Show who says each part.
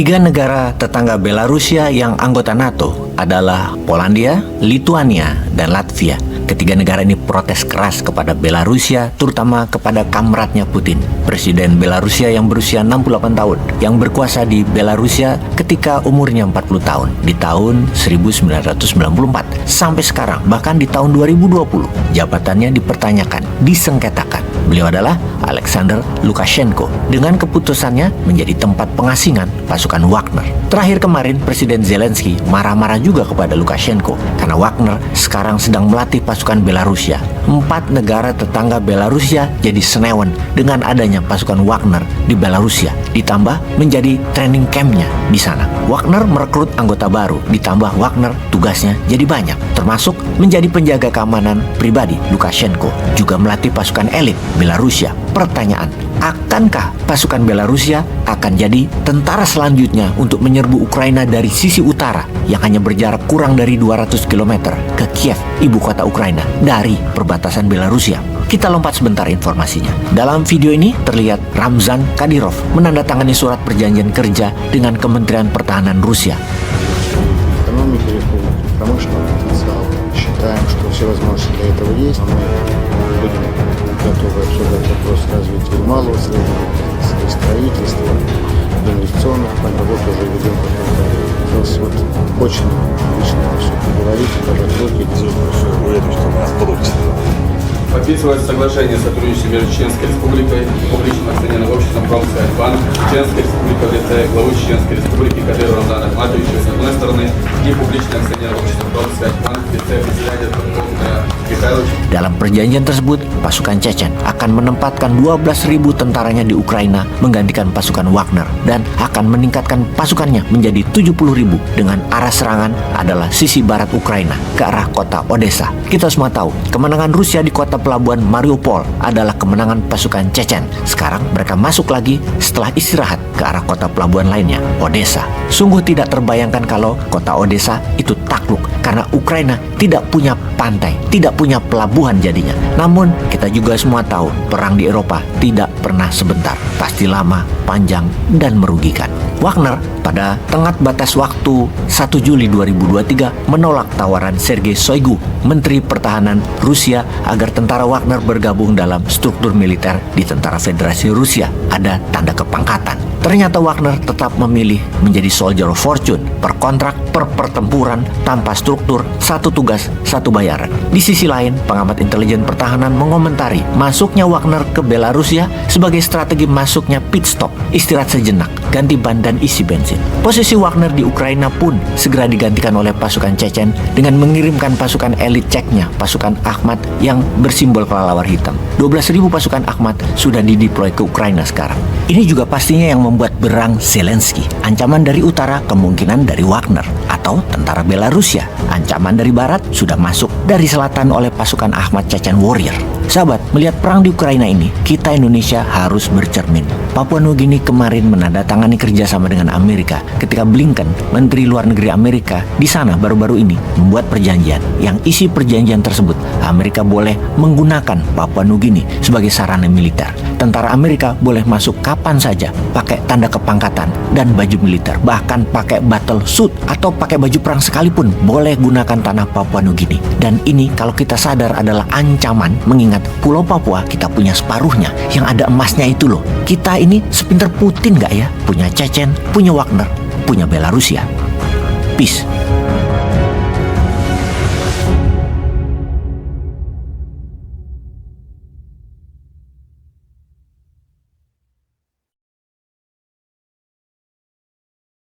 Speaker 1: Tiga negara tetangga Belarusia yang anggota NATO adalah Polandia, Lituania, dan Latvia. Ketiga negara ini protes keras kepada Belarusia, terutama kepada kamratnya Putin, presiden Belarusia yang berusia 68 tahun, yang berkuasa di Belarusia ketika umurnya 40 tahun, di tahun 1994. Sampai sekarang, bahkan di tahun 2020, jabatannya dipertanyakan, disengketakan. Beliau adalah Alexander Lukashenko, dengan keputusannya menjadi tempat pengasingan pasukan Wagner. Terakhir kemarin, Presiden Zelensky marah-marah juga kepada Lukashenko, karena Wagner sekarang sedang melatih pasukan Belarusia. 4 negara tetangga Belarusia jadi senewan dengan adanya pasukan Wagner di Belarusia, ditambah menjadi training campnya di sana. Wagner merekrut anggota baru, ditambah Wagner tugasnya jadi banyak, termasuk menjadi penjaga keamanan pribadi Lukashenko, juga melatih pasukan elit Belarusia. Pertanyaan, akankah pasukan Belarusia akan jadi tentara selanjutnya untuk menyerbu Ukraina dari sisi utara yang hanya berjarak kurang dari 200 km ke Kiev, ibu kota Ukraina, dari perbatasan Belarusia? Kita lompat sebentar informasinya. Dalam video ini terlihat Ramzan Kadyrov menandatangani surat perjanjian kerja dengan Kementerian Pertahanan Rusia.
Speaker 2: Считаем, что все возможности для этого есть. Мы будем готовы обсуждать вопрос развития малого, среднего строительства, инвестиционных работ уже ведем какой-то. Сейчас вот очень лично все поговорить, пожать руки.
Speaker 3: Уверен, что у нас получится.
Speaker 4: Подписывается соглашение о сотрудничестве между Чеченской Республикой и публичным акционерным обществом «Промсвязьбанк», Чеченской Республики в лице главы Чеченской Республики Кадырова Рамзана Ахматовича с одной стороны и публичным акционерным обществом «Промсвязьбанк» в лице председателя Михайловича.
Speaker 1: Dalam perjanjian tersebut, pasukan Chechen akan menempatkan 12.000 tentaranya di Ukraina menggantikan pasukan Wagner dan akan meningkatkan pasukannya menjadi 70.000 dengan arah serangan adalah sisi barat Ukraina ke arah kota Odessa. Kita semua tahu, kemenangan Rusia di kota pelabuhan Mariupol adalah kemenangan pasukan Chechen. Sekarang mereka masuk lagi setelah istirahat ke arah kota pelabuhan lainnya, Odessa. Sungguh tidak terbayangkan kalau kota Odessa itu takluk karena Ukraina tidak punya pantai, tidak punya pelabuhan jadinya. Namun kita juga semua tahu perang di Eropa tidak pernah sebentar, pasti lama, panjang, dan merugikan. Wagner pada tenggat batas waktu 1 Juli 2023 menolak tawaran Sergei Shoigu, Menteri Pertahanan Rusia, agar tentara Wagner bergabung dalam struktur militer di Tentara Federasi Rusia. Ada tanda kepangkatan. Ternyata Wagner tetap memilih menjadi soldier of fortune, per kontrak, per pertempuran, tanpa struktur, satu tugas, satu bayaran. Di sisi lain, pengamat intelijen pertahanan mengomentari masuknya Wagner ke Belarusia sebagai strategi masuknya pit stop, istirahat sejenak, ganti ban dan isi bensin. Posisi Wagner di Ukraina pun segera digantikan oleh pasukan Chechen dengan mengirimkan pasukan elit Ceknya, pasukan Akhmat yang bersimbol kelelawar hitam. 12.000 pasukan Akhmat sudah dideploy ke Ukraina sekarang. Ini juga pastinya yang membuat berang Zelensky. Ancaman dari utara kemungkinan dari Wagner atau tentara Belarusia. Ancaman dari barat sudah masuk dari selatan oleh pasukan Akhmat Chechen Warrior. Sahabat, melihat perang di Ukraina ini, kita Indonesia harus bercermin. Papua Nugini kemarin menandatangani kerjasama dengan Amerika ketika Blinken, Menteri Luar Negeri Amerika, di sana baru-baru ini membuat perjanjian. Yang isi perjanjian tersebut, Amerika boleh menggunakan Papua Nugini sebagai sarana militer. Tentara Amerika boleh masuk kapan saja, pakai tanda kepangkatan dan baju militer, bahkan pakai battle suit atau pakai baju perang sekalipun boleh gunakan tanah Papua Nugini. Dan ini kalau kita sadar adalah ancaman, mengingat Pulau Papua kita punya separuhnya yang ada emasnya itu loh. Kita ini sepinter Putin nggak ya? Punya Chechen, punya Wagner, punya Belarusia. Peace.